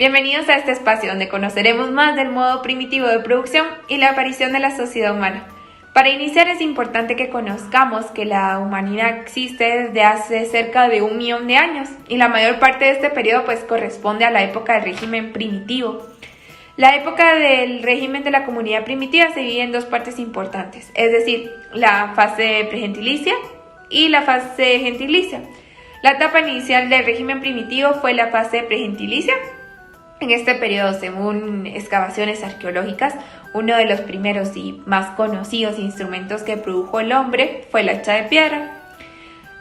Bienvenidos a este espacio donde conoceremos más del modo primitivo de producción y la aparición de la sociedad humana. Para iniciar es importante que conozcamos que la humanidad existe desde hace cerca de 1 millón de años y la mayor parte de este periodo corresponde a la época del régimen primitivo. La época del régimen de la comunidad primitiva se divide en 2 partes importantes, es decir, la fase pregentilicia y la fase gentilicia. La etapa inicial del régimen primitivo fue la fase pregentilicia. En este periodo, según excavaciones arqueológicas, uno de los primeros y más conocidos instrumentos que produjo el hombre fue la hacha de piedra.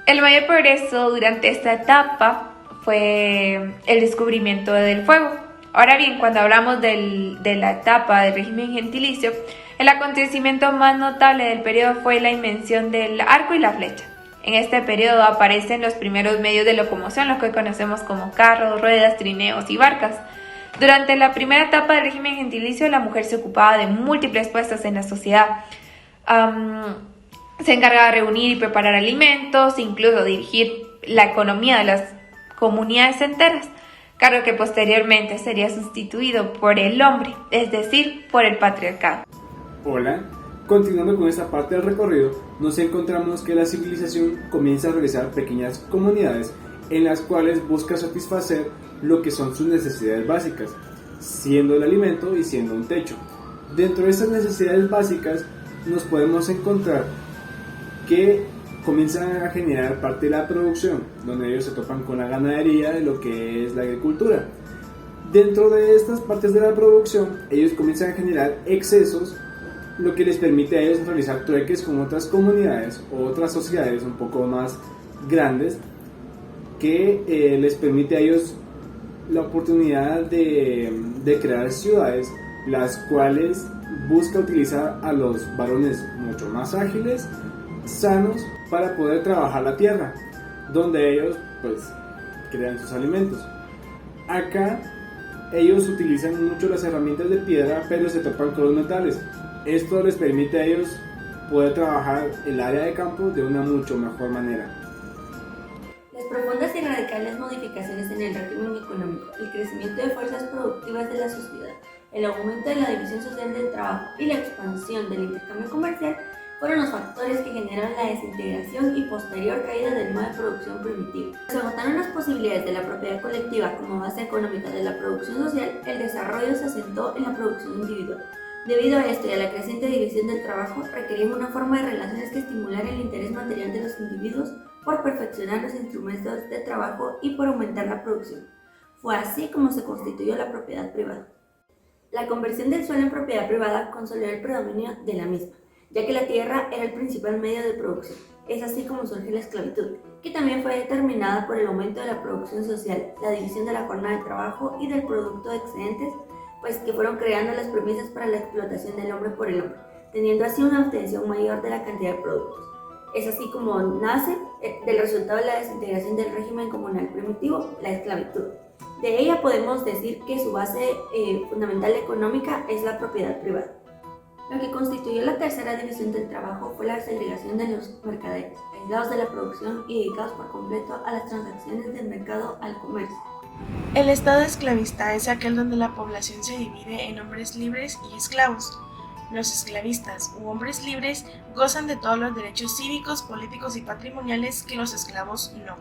El mayor progreso durante esta etapa fue el descubrimiento del fuego. Ahora bien, cuando hablamos de la etapa del régimen gentilicio, el acontecimiento más notable del periodo fue la invención del arco y la flecha. En este periodo aparecen los primeros medios de locomoción, lo que hoy conocemos como carros, ruedas, trineos y barcas. Durante la primera etapa del régimen gentilicio, la mujer se ocupaba de múltiples puestos en la sociedad. Se encargaba de reunir y preparar alimentos, incluso dirigir la economía de las comunidades enteras, cargo que posteriormente sería sustituido por el hombre, es decir, por el patriarcado. Hola, continuando con esta parte del recorrido, nos encontramos que la civilización comienza a realizar pequeñas comunidades en las cuales busca satisfacer lo que son sus necesidades básicas, siendo el alimento y siendo un techo. Dentro de esas necesidades básicas nos podemos encontrar que comienzan a generar parte de la producción, donde ellos se topan con la ganadería de lo que es la agricultura. Dentro de estas partes de la producción, ellos comienzan a generar excesos, lo que les permite a ellos realizar trueques con otras comunidades o otras sociedades un poco más grandes, que les permite a ellos la oportunidad de crear ciudades, las cuales busca utilizar a los varones mucho más ágiles, sanos, para poder trabajar la tierra, donde ellos crean sus alimentos. Acá ellos utilizan mucho las herramientas de piedra, pero se topan con los metales. Esto les permite a ellos poder trabajar el área de campo de una mucho mejor manera. Las profundas y radicales modificaciones en el régimen económico, el crecimiento de fuerzas productivas de la sociedad, el aumento de la división social del trabajo y la expansión del intercambio comercial fueron los factores que generaron la desintegración y posterior caída del modo de producción primitivo. Se agotaron las posibilidades de la propiedad colectiva como base económica de la producción social, el desarrollo se asentó en la producción individual. Debido a esto y a la creciente división del trabajo, requerían una forma de relaciones que estimulara el interés material de los individuos por perfeccionar los instrumentos de trabajo y por aumentar la producción. Fue así como se constituyó la propiedad privada. La conversión del suelo en propiedad privada consolidó el predominio de la misma, ya que la tierra era el principal medio de producción. Es así como surge la esclavitud, que también fue determinada por el aumento de la producción social, la división de la jornada de trabajo y del producto de excedentes, que fueron creando las premisas para la explotación del hombre por el hombre, teniendo así una obtención mayor de la cantidad de productos. Es así como nace del resultado de la desintegración del régimen comunal primitivo, la esclavitud. De ella podemos decir que su base fundamental económica es la propiedad privada. Lo que constituyó la tercera división del trabajo fue la segregación de los mercaderes, aislados de la producción y dedicados por completo a las transacciones del mercado al comercio. El estado esclavista es aquel donde la población se divide en hombres libres y esclavos. Los esclavistas u hombres libres gozan de todos los derechos cívicos, políticos y patrimoniales que los esclavos no.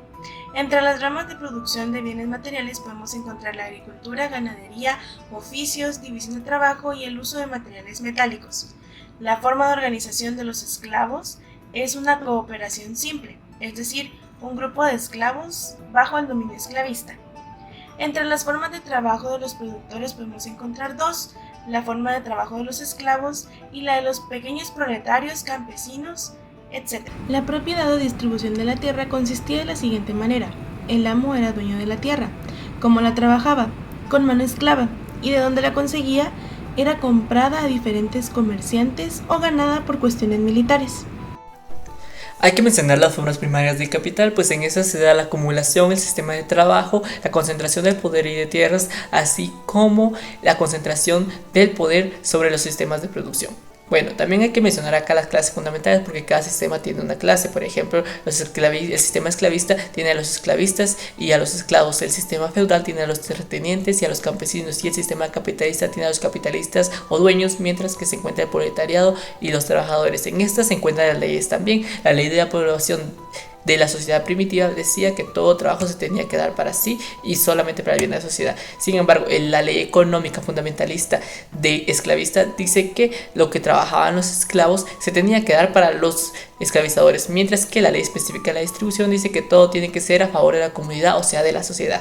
Entre las ramas de producción de bienes materiales podemos encontrar la agricultura, ganadería, oficios, división de trabajo y el uso de materiales metálicos. La forma de organización de los esclavos es una cooperación simple, es decir, un grupo de esclavos bajo el dominio esclavista. Entre las formas de trabajo de los productores podemos encontrar 2, la forma de trabajo de los esclavos y la de los pequeños proletarios, campesinos, etc. La propiedad o distribución de la tierra consistía de la siguiente manera. El amo era dueño de la tierra, como la trabajaba, con mano esclava, y de donde la conseguía era comprada a diferentes comerciantes o ganada por cuestiones militares. Hay que mencionar las formas primarias del capital, pues en esas se da la acumulación, el sistema de trabajo, la concentración del poder y de tierras, así como la concentración del poder sobre los sistemas de producción. Bueno, también hay que mencionar acá las clases fundamentales porque cada sistema tiene una clase. Por ejemplo, el sistema esclavista tiene a los esclavistas y a los esclavos. El sistema feudal tiene a los terratenientes y a los campesinos. Y el sistema capitalista tiene a los capitalistas o dueños, mientras que se encuentra el proletariado y los trabajadores. En estas se encuentran las leyes también. La ley de la población de la sociedad primitiva decía que todo trabajo se tenía que dar para sí y solamente para el bien de la sociedad. Sin embargo, la ley económica fundamentalista de esclavista dice que lo que trabajaban los esclavos se tenía que dar para los esclavizadores, mientras que la ley específica de la distribución dice que todo tiene que ser a favor de la comunidad, o sea, de la sociedad.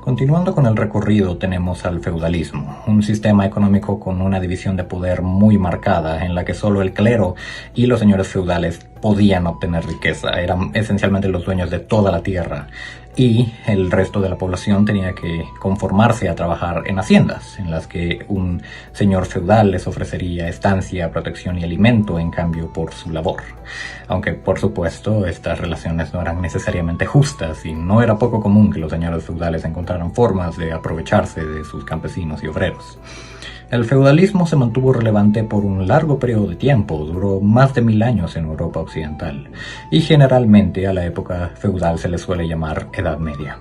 Continuando con el recorrido, tenemos al feudalismo, un sistema económico con una división de poder muy marcada, en la que solo el clero y los señores feudales podían obtener riqueza, eran esencialmente los dueños de toda la tierra, y el resto de la población tenía que conformarse a trabajar en haciendas, en las que un señor feudal les ofrecería estancia, protección y alimento en cambio por su labor. Aunque, por supuesto, estas relaciones no eran necesariamente justas y no era poco común que los señores feudales encontraran formas de aprovecharse de sus campesinos y obreros. El feudalismo se mantuvo relevante por un largo periodo de tiempo, duró más de 1000 años en Europa occidental, y generalmente a la época feudal se le suele llamar Edad Media.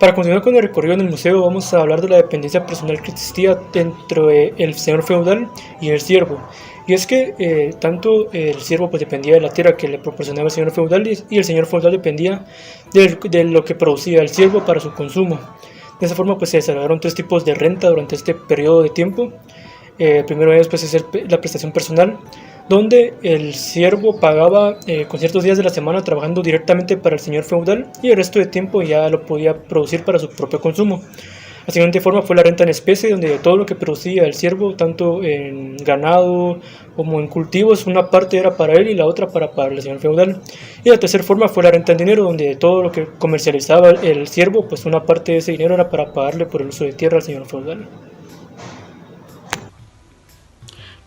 Para continuar con el recorrido en el museo, vamos a hablar de la dependencia personal que existía entre el señor feudal y el siervo. Y es que tanto el siervo pues dependía de la tierra que le proporcionaba el señor feudal y el señor feudal dependía de lo que producía el siervo para su consumo. De esa forma pues se desarrollaron 3 tipos de renta durante este periodo de tiempo. El primero de ellos pues, es la prestación personal, donde el siervo pagaba con ciertos días de la semana trabajando directamente para el señor feudal y el resto de tiempo ya lo podía producir para su propio consumo. La siguiente forma fue la renta en especie, donde todo lo que producía el siervo, tanto en ganado como en cultivos, una parte era para él y la otra para el señor feudal. Y la tercera forma fue la renta en dinero, donde todo lo que comercializaba el siervo, pues una parte de ese dinero era para pagarle por el uso de tierra al señor feudal.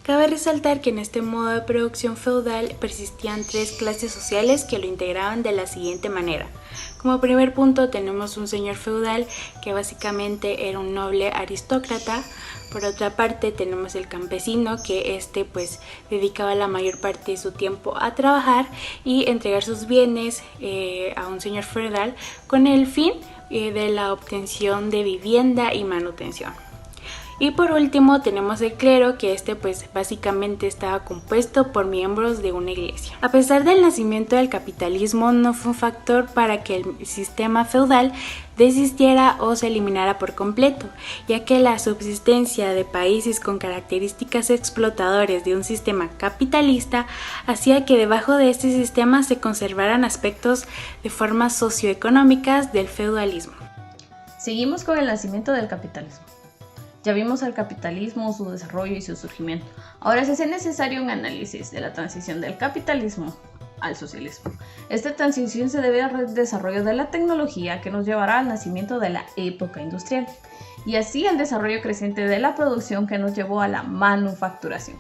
Cabe resaltar que en este modo de producción feudal persistían 3 clases sociales que lo integraban de la siguiente manera. Como primer punto tenemos un señor feudal que básicamente era un noble aristócrata. Por otra parte tenemos el campesino que pues dedicaba la mayor parte de su tiempo a trabajar y entregar sus bienes a un señor feudal con el fin de la obtención de vivienda y manutención. Y por último tenemos el clero, que pues básicamente estaba compuesto por miembros de una iglesia. A pesar del nacimiento del capitalismo, no fue un factor para que el sistema feudal desistiera o se eliminara por completo, ya que la subsistencia de países con características explotadoras de un sistema capitalista hacía que debajo de este sistema se conservaran aspectos de formas socioeconómicas del feudalismo. Seguimos con el nacimiento del capitalismo. Ya vimos el capitalismo, su desarrollo y su surgimiento. Ahora se hace necesario un análisis de la transición del capitalismo al socialismo. Esta transición se debe al desarrollo de la tecnología que nos llevará al nacimiento de la época industrial y así al desarrollo creciente de la producción que nos llevó a la manufacturación.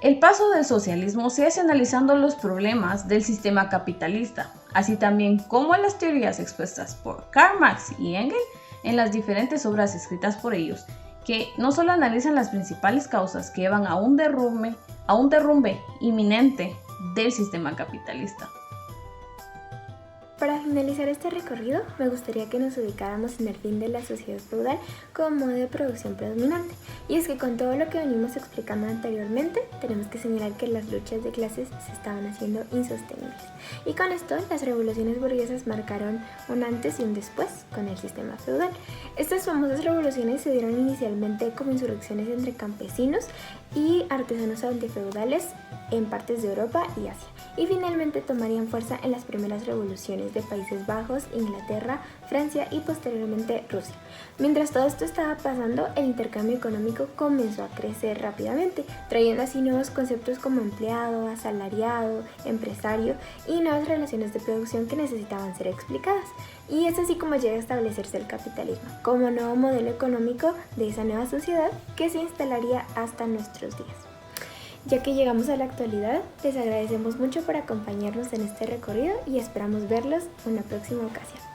El paso del socialismo se hace analizando los problemas del sistema capitalista, así también como las teorías expuestas por Karl Marx y Engels en las diferentes obras escritas por ellos, que no solo analizan las principales causas que llevan a un derrumbe inminente del sistema capitalista. Para finalizar este recorrido, me gustaría que nos ubicáramos en el fin de la sociedad feudal como modo de producción predominante. Y es que con todo lo que venimos explicando anteriormente, tenemos que señalar que las luchas de clases se estaban haciendo insostenibles. Y con esto, las revoluciones burguesas marcaron un antes y un después con el sistema feudal. Estas famosas revoluciones se dieron inicialmente como insurrecciones entre campesinos y artesanos antifeudales en partes de Europa y Asia, y finalmente tomarían fuerza en las primeras revoluciones de Países Bajos, Inglaterra, Francia y posteriormente Rusia. Mientras todo esto estaba pasando, el intercambio económico comenzó a crecer rápidamente, trayendo así nuevos conceptos como empleado, asalariado, empresario y nuevas relaciones de producción que necesitaban ser explicadas. Y es así como llega a establecerse el capitalismo, como nuevo modelo económico de esa nueva sociedad que se instalaría hasta nuestros días. Ya que llegamos a la actualidad, les agradecemos mucho por acompañarnos en este recorrido y esperamos verlos en una próxima ocasión.